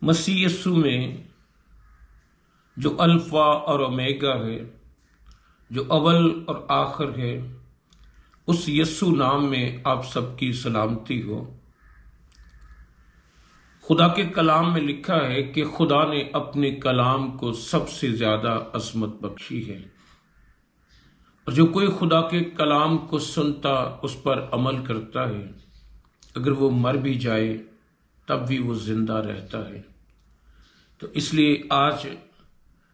مسیح یسوع میں جو الفا اور اومیگا ہے، جو اول اور آخر ہے، اس یسوع نام میں آپ سب کی سلامتی ہو۔ خدا کے کلام میں لکھا ہے کہ خدا نے اپنے کلام کو سب سے زیادہ عظمت بخشی ہے، اور جو کوئی خدا کے کلام کو سنتا اس پر عمل کرتا ہے، اگر وہ مر بھی جائے تب بھی وہ زندہ رہتا ہے۔ تو اس لیے آج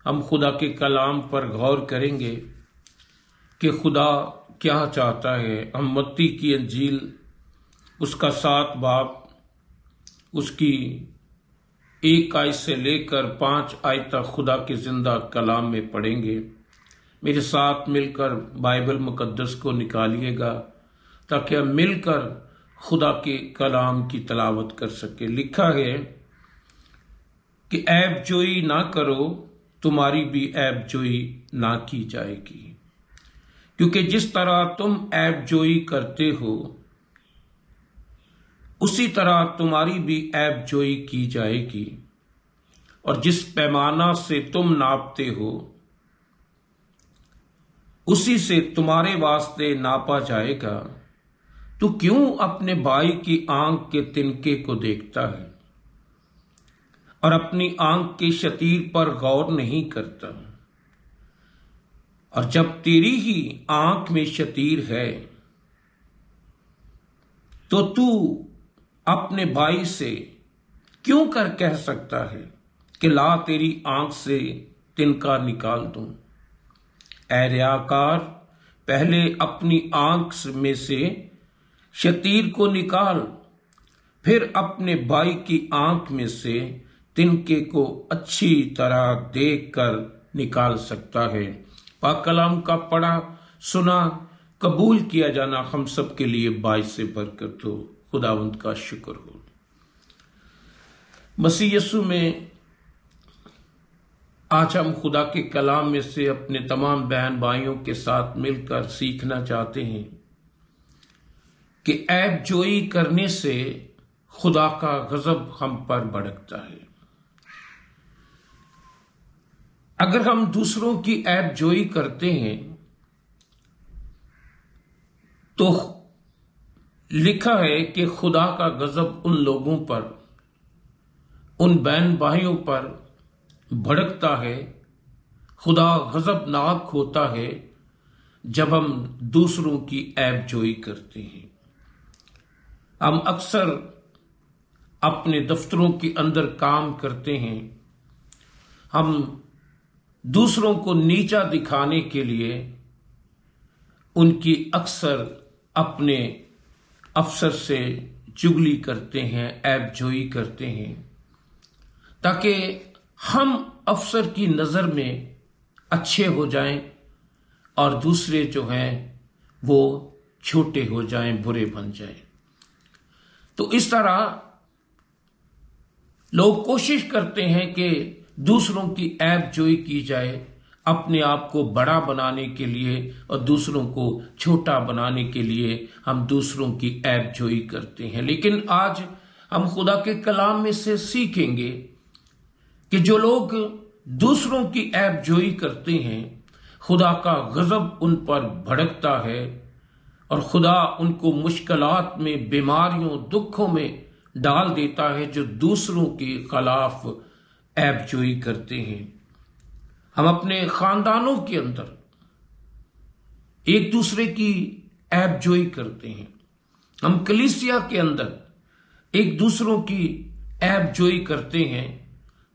ہم خدا کے کلام پر غور کریں گے کہ خدا کیا چاہتا ہے۔ ہم متی کی انجیل اس کا 7 باب اس کی 1 آیت سے لے کر 5 آیت تک خدا کے زندہ کلام میں پڑھیں گے۔ میرے ساتھ مل کر بائبل مقدس کو نکالیے گا تاکہ ہم مل کر خدا کے کلام کی تلاوت کر سکیں۔ لکھا ہے کہ عیب جوئی نہ کرو، تمہاری بھی عیب جوئی نہ کی جائے گی، کیونکہ جس طرح تم عیب جوئی کرتے ہو اسی طرح تمہاری بھی عیب جوئی کی جائے گی، اور جس پیمانہ سے تم ناپتے ہو اسی سے تمہارے واسطے ناپا جائے گا۔ تو کیوں اپنے بھائی کی آنکھ کے تنکے کو دیکھتا ہے اور اپنی آنکھ کے شتیر پر غور نہیں کرتا؟ اور جب تیری ہی آنکھ میں شتیر ہے تو اپنے بھائی سے کیوں کر کہہ سکتا ہے کہ لا تیری آنکھ سے تنکا نکال دوں؟ اے ریاکار، پہلے اپنی آنکھ میں سے شتیر کو نکال، پھر اپنے بھائی کی آنکھ میں سے تنکے کو اچھی طرح دیکھ کر نکال سکتا ہے۔ پاک کلام کا پڑھا سنا قبول کیا جانا ہم سب کے لیے باعث برکت ہو۔ خداوند کا شکر ہو۔ مسیح یسوع میں آج ہم خدا کے کلام میں سے اپنے تمام بہن بھائیوں کے ساتھ مل کر سیکھنا چاہتے ہیں کہ عیب جوئی کرنے سے خدا کا غضب ہم پر بھڑکتا ہے۔ اگر ہم دوسروں کی عیب جوئی کرتے ہیں تو لکھا ہے کہ خدا کا غضب ان لوگوں پر، ان بہن بھائیوں پر بھڑکتا ہے۔ خدا غضبناک ہوتا ہے جب ہم دوسروں کی عیب جوئی کرتے ہیں۔ ہم اکثر اپنے دفتروں کے اندر کام کرتے ہیں، ہم دوسروں کو نیچا دکھانے کے لیے ان کی اکثر اپنے افسر سے چغلی کرتے ہیں، عیب جوئی کرتے ہیں، تاکہ ہم افسر کی نظر میں اچھے ہو جائیں اور دوسرے جو ہیں وہ چھوٹے ہو جائیں، برے بن جائیں۔ تو اس طرح لوگ کوشش کرتے ہیں کہ دوسروں کی عیب جوئی کی جائے، اپنے آپ کو بڑا بنانے کے لیے اور دوسروں کو چھوٹا بنانے کے لیے ہم دوسروں کی عیب جوئی کرتے ہیں۔ لیکن آج ہم خدا کے کلام میں سے سیکھیں گے کہ جو لوگ دوسروں کی عیب جوئی کرتے ہیں خدا کا غضب ان پر بھڑکتا ہے، اور خدا ان کو مشکلات میں، بیماریوں، دکھوں میں ڈال دیتا ہے جو دوسروں کے خلاف عیب جوئی کرتے ہیں۔ ہم اپنے خاندانوں کے اندر ایک دوسرے کی عیب جوئی کرتے ہیں، ہم کلیسیا کے اندر ایک دوسروں کی عیب جوئی کرتے ہیں،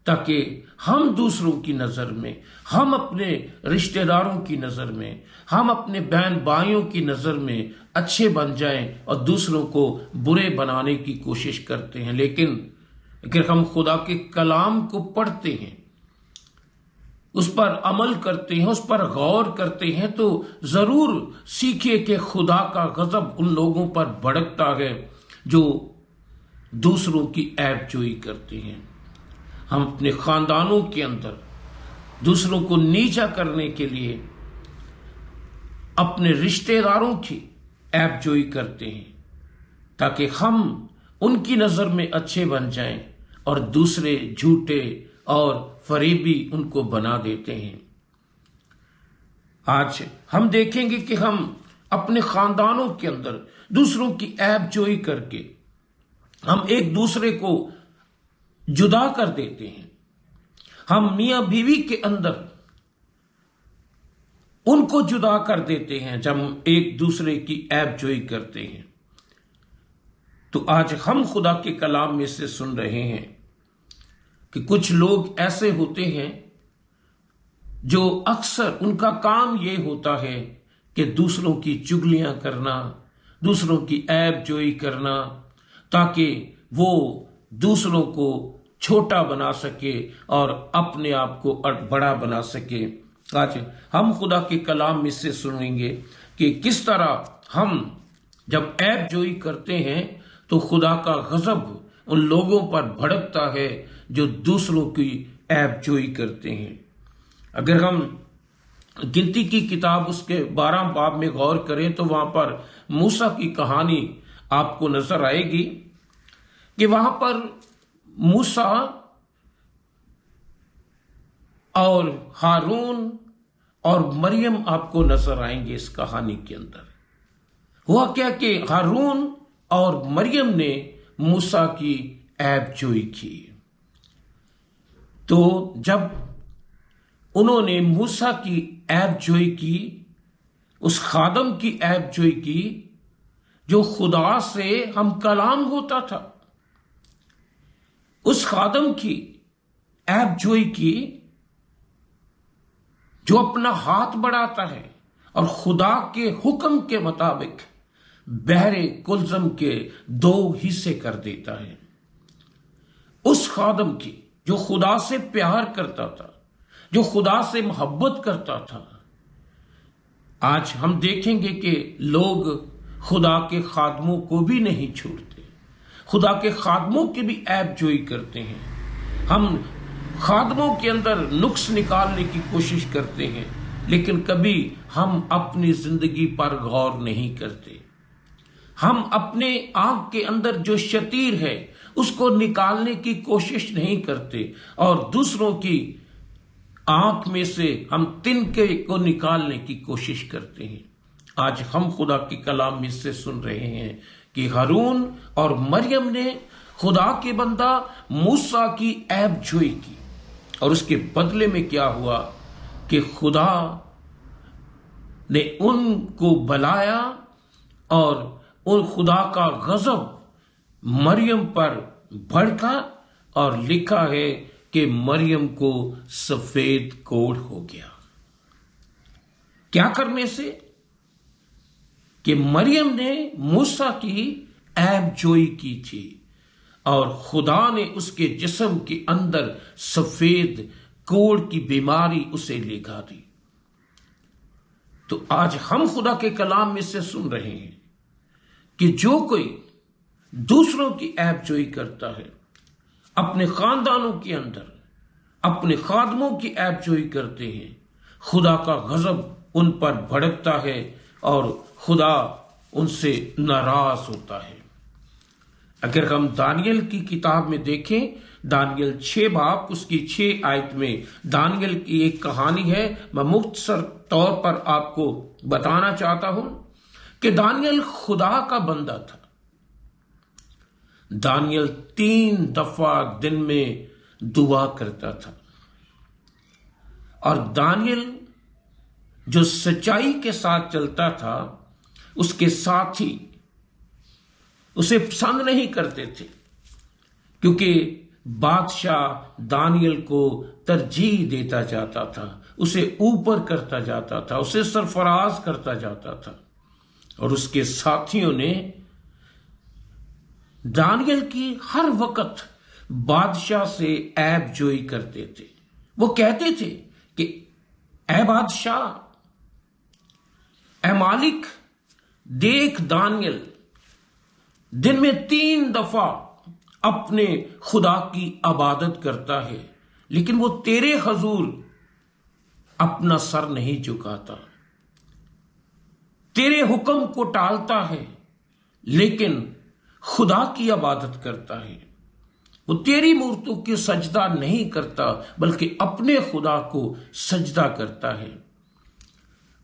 تاکہ ہم دوسروں کی نظر میں، ہم اپنے رشتہ داروں کی نظر میں، ہم اپنے بہن بھائیوں کی نظر میں اچھے بن جائیں اور دوسروں کو برے بنانے کی کوشش کرتے ہیں۔ لیکن اگر ہم خدا کے کلام کو پڑھتے ہیں، اس پر عمل کرتے ہیں، اس پر غور کرتے ہیں، تو ضرور سیکھے کہ خدا کا غضب ان لوگوں پر بھڑکتا ہے جو دوسروں کی عیب جوئی کرتے ہیں۔ ہم اپنے خاندانوں کے اندر دوسروں کو نیچا کرنے کے لیے اپنے رشتہ داروں کی عیب جوئی کرتے ہیں، تاکہ ہم ان کی نظر میں اچھے بن جائیں اور دوسرے جھوٹے اور فریبی ان کو بنا دیتے ہیں۔ آج ہم دیکھیں گے کہ ہم اپنے خاندانوں کے اندر دوسروں کی عیب جوئی کر کے ہم ایک دوسرے کو جدا کر دیتے ہیں۔ ہم میاں بیوی کے اندر ان کو جدا کر دیتے ہیں جب ہم ایک دوسرے کی عیب جوئی کرتے ہیں۔ تو آج ہم خدا کے کلام میں سے سن رہے ہیں کہ کچھ لوگ ایسے ہوتے ہیں جو اکثر ان کا کام یہ ہوتا ہے کہ دوسروں کی چگلیاں کرنا، دوسروں کی عیب جوئی کرنا، تاکہ وہ دوسروں کو چھوٹا بنا سکے اور اپنے آپ کو بڑا بنا سکے۔ آج ہم خدا کے کلام میں سے سنیں گے کہ کس طرح ہم جب عیب جوئی کرتے ہیں تو خدا کا غضب ان لوگوں پر بھڑکتا ہے جو دوسروں کی عیب جوئی کرتے ہیں۔ اگر ہم گنتی کی کتاب اس کے 12 باب میں غور کریں تو وہاں پر موسیٰ کی کہانی آپ کو نظر آئے گی کہ وہاں پر موسیٰ اور ہارون اور مریم آپ کو نظر آئیں گے اس کہانی کے اندر۔ ہوا کیا کہ ہارون اور مریم نے موسیٰ کی عیب جوئی کی۔ تو جب انہوں نے موسیٰ کی عیب جوئی کی، اس خادم کی عیب جوئی کی جو خدا سے ہم کلام ہوتا تھا، اس خادم کی عیب جوئی کی جو اپنا ہاتھ بڑھاتا ہے اور خدا کے حکم کے مطابق بحر کلزم کے 2 حصے کر دیتا ہے۔ اس خادم کی جو خدا سے پیار کرتا تھا، جو خدا سے محبت کرتا تھا۔ آج ہم دیکھیں گے کہ لوگ خدا کے خادموں کو بھی نہیں چھوڑتے، خدا کے خادموں کی بھی عیب جوئی کرتے ہیں۔ ہم خادموں کے اندر نقص نکالنے کی کوشش کرتے ہیں، لیکن کبھی ہم اپنی زندگی پر غور نہیں کرتے۔ ہم اپنے آنکھ کے اندر جو شتیر ہے اس کو نکالنے کی کوشش نہیں کرتے، اور دوسروں کی آنکھ میں سے ہم تنکے کو نکالنے کی کوشش کرتے ہیں۔ آج ہم خدا کے کلام میں سے سن رہے ہیں کہ ہارون اور مریم نے خدا کے بندہ موسیٰ کی عیب جوئی کی، اور اس کے بدلے میں کیا ہوا کہ خدا نے ان کو بلایا اور ان خدا کا غضب مریم پر بھڑکا، اور لکھا ہے کہ مریم کو سفید کوڑ ہو گیا۔ کیا کرنے سے؟ کہ مریم نے موسیٰ کی عیب جوئی کی تھی اور خدا نے اس کے جسم کے اندر سفید کوڑ کی بیماری اسے لگا دی۔ تو آج ہم خدا کے کلام میں سے سن رہے ہیں کہ جو کوئی دوسروں کی عیب جوئی کرتا ہے، اپنے خاندانوں کے اندر اپنے خادموں کی عیب جوئی کرتے ہیں، خدا کا غضب ان پر بھڑکتا ہے اور خدا ان سے ناراض ہوتا ہے۔ اگر ہم دانیل کی کتاب میں دیکھیں، دانیل 6 باب اس کی 6 آیت میں دانیل کی ایک کہانی ہے۔ میں مختصر طور پر آپ کو بتانا چاہتا ہوں کہ دانیل خدا کا بندہ تھا۔ دانیل 3 دفعہ دن میں دعا کرتا تھا، اور دانیل جو سچائی کے ساتھ چلتا تھا اس کے ساتھی اسے پسند نہیں کرتے تھے، کیونکہ بادشاہ دانیل کو ترجیح دیتا جاتا تھا، اسے اوپر کرتا جاتا تھا، اسے سرفراز کرتا جاتا تھا، اور اس کے ساتھیوں نے دانیل کی ہر وقت بادشاہ سے عیب جوئی کرتے تھے۔ وہ کہتے تھے کہ اے بادشاہ، اے مالک، دیکھ دانیل دن میں 3 دفعہ اپنے خدا کی عبادت کرتا ہے، لیکن وہ تیرے حضور اپنا سر نہیں جھکاتا، تیرے حکم کو ٹالتا ہے، لیکن خدا کی عبادت کرتا ہے۔ وہ تیری مورتوں کی سجدہ نہیں کرتا بلکہ اپنے خدا کو سجدہ کرتا ہے،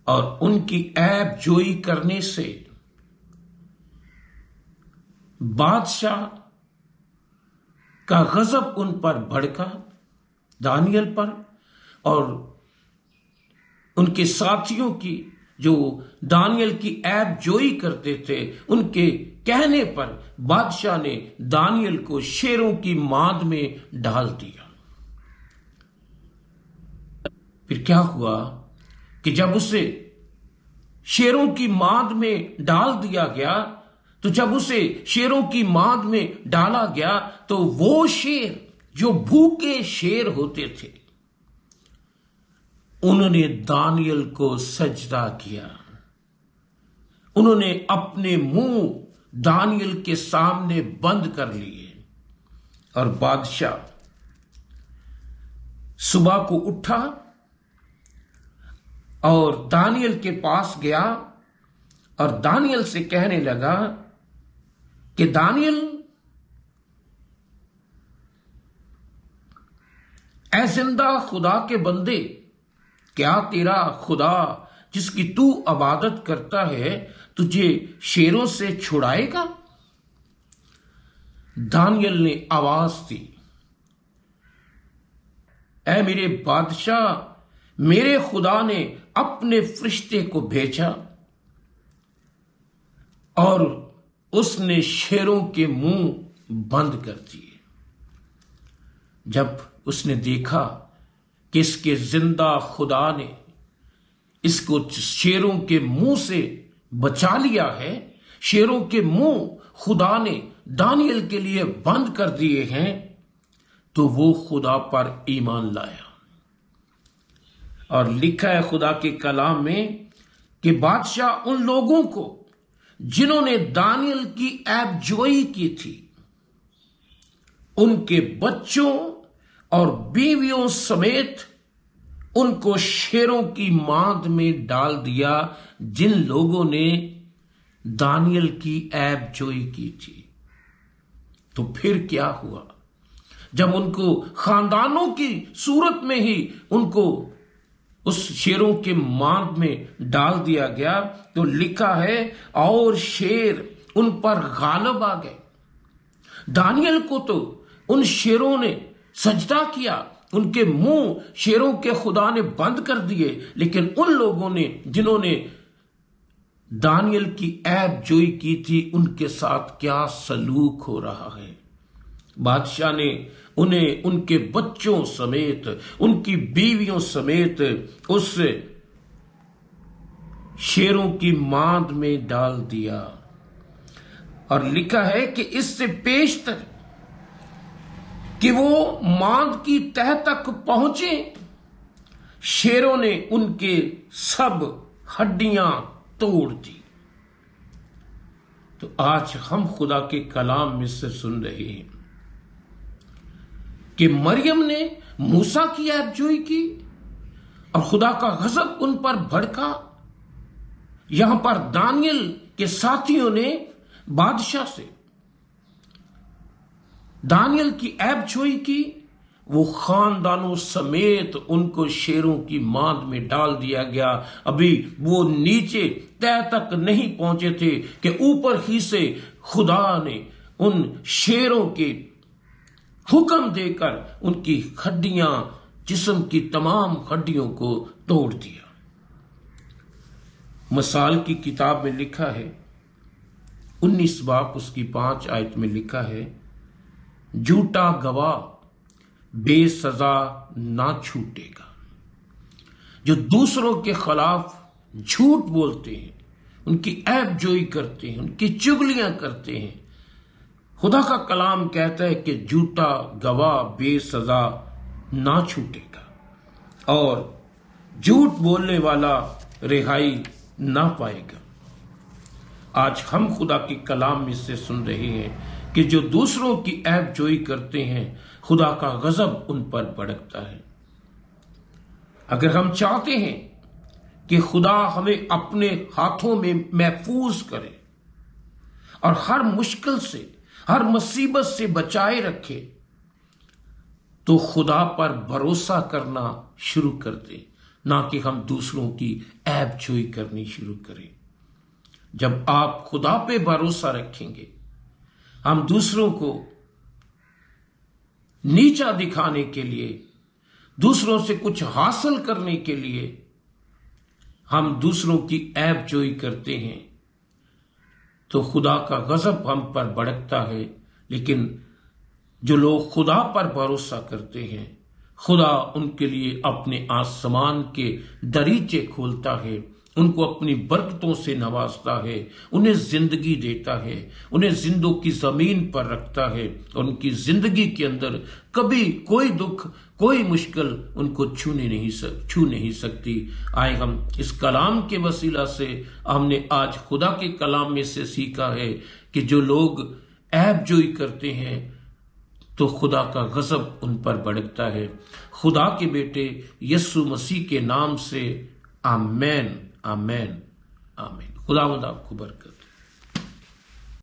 اور ان کی عیب جوئی کرنے سے بادشاہ کا غضب ان پر بھڑکا، دانیل پر، اور ان کے ساتھیوں کی جو دانیل کی عیب جوئی کرتے تھے، ان کے کہنے پر بادشاہ نے دانیل کو شیروں کی ماند میں ڈال دیا۔ پھر کیا ہوا کہ جب اسے شیروں کی ماند میں ڈال دیا گیا، تو جب اسے شیروں کی ماند میں ڈالا گیا تو وہ شیر جو بھوکے شیر ہوتے تھے، انہوں نے دانیل کو سجدہ کیا، انہوں نے اپنے منہ دانیل کے سامنے بند کر لیے، اور بادشاہ صبح کو اٹھا اور دانیل کے پاس گیا اور دانیل سے کہنے لگا کہ دانیل، اے زندہ خدا کے بندے، کیا تیرا خدا جس کی تو عبادت کرتا ہے تجھے شیروں سے چھڑائے گا؟ دانیل نے آواز دی، اے میرے بادشاہ، میرے خدا نے اپنے فرشتے کو بھیجا اور اس نے شیروں کے منہ بند کر دیے۔ جب اس نے دیکھا کہ اس کے زندہ خدا نے اس کو شیروں کے منہ سے بچا لیا ہے، شیروں کے منہ خدا نے دانیل کے لیے بند کر دیے ہیں، تو وہ خدا پر ایمان لایا۔ اور لکھا ہے خدا کے کلام میں کہ بادشاہ ان لوگوں کو جنہوں نے دانیل کی عیب جوئی کی تھی، ان کے بچوں اور بیویوں سمیت ان کو شیروں کی ماند میں ڈال دیا جن لوگوں نے دانیل کی عیب جوئی کی تھی۔ تو پھر کیا ہوا؟ جب ان کو خاندانوں کی صورت میں ہی ان کو اس شیروں کے ماند میں ڈال دیا گیا، تو لکھا ہے اور شیر ان پر غالب آ گئے۔ دانیل کو تو ان شیروں نے سجدہ کیا، ان کے منہ شیروں کے خدا نے بند کر دیے، لیکن ان لوگوں نے جنہوں نے دانیل کی عیب جوئی کی تھی، ان کے ساتھ کیا سلوک ہو رہا ہے۔ بادشاہ نے انہیں ان کے بچوں سمیت، ان کی بیویوں سمیت اس شیروں کی ماند میں ڈال دیا، اور لکھا ہے کہ اس سے پیشتر کہ وہ ماند کی تہہ تک پہنچے، شیروں نے ان کے سب ہڈیاں توڑ دی۔ تو آج ہم خدا کے کلام میں سے سن رہے ہیں کہ مریم نے موسیٰ کی عیب جوئی کی اور خدا کا غضب ان پر بھڑکا۔ یہاں پر دانیل کے ساتھیوں نے بادشاہ سے دانیل کی عیب جوئی کی، وہ خاندانوں سمیت ان کو شیروں کی ماند میں ڈال دیا گیا۔ ابھی وہ نیچے تہہ تک نہیں پہنچے تھے کہ اوپر ہی سے خدا نے ان شیروں کے حکم دے کر ان کی ہڈیاں، جسم کی تمام ہڈیوں کو توڑ دیا۔ مثال کی کتاب میں لکھا ہے 19 باب اس کی 5 آیت میں لکھا ہے، جھوٹا گواہ بے سزا نہ چھوٹے گا۔ جو دوسروں کے خلاف جھوٹ بولتے ہیں، ان کی عیب جوئی کرتے ہیں، ان کی چگلیاں کرتے ہیں، خدا کا کلام کہتا ہے کہ جھوٹا گواہ بے سزا نہ چھوٹے گا اور جھوٹ بولنے والا رہائی نہ پائے گا۔ آج ہم خدا کے کلام میں سے سن رہے ہیں کہ جو دوسروں کی عیب جوئی کرتے ہیں، خدا کا غضب ان پر بھڑکتا ہے۔ اگر ہم چاہتے ہیں کہ خدا ہمیں اپنے ہاتھوں میں محفوظ کرے اور ہر مشکل سے، ہر مصیبت سے بچائے رکھے، تو خدا پر بھروسہ کرنا شروع کر دیں، نہ کہ ہم دوسروں کی عیب جوئی کرنی شروع کریں۔ جب آپ خدا پہ بھروسہ رکھیں گے، ہم دوسروں کو نیچا دکھانے کے لیے، دوسروں سے کچھ حاصل کرنے کے لیے ہم دوسروں کی عیب جوئی کرتے ہیں تو خدا کا غضب ہم پر بھڑکتا ہے۔ لیکن جو لوگ خدا پر بھروسہ کرتے ہیں، خدا ان کے لیے اپنے آسمان کے دریچے کھولتا ہے، ان کو اپنی برکتوں سے نوازتا ہے، انہیں زندگی دیتا ہے، انہیں زندوں کی زمین پر رکھتا ہے، اور ان کی زندگی کے اندر کبھی کوئی دکھ، کوئی مشکل ان کو چھو نہیں سکتی۔ آئے ہم اس کلام کے وسیلہ سے ہم نے آج خدا کے کلام میں سے سیکھا ہے کہ جو لوگ عیب جوئی کرتے ہیں تو خدا کا غضب ان پر بھڑکتا ہے۔ خدا کے بیٹے یسوع مسیح کے نام سے آمین، آمین، آمین۔ خداوند آپ کو برکت۔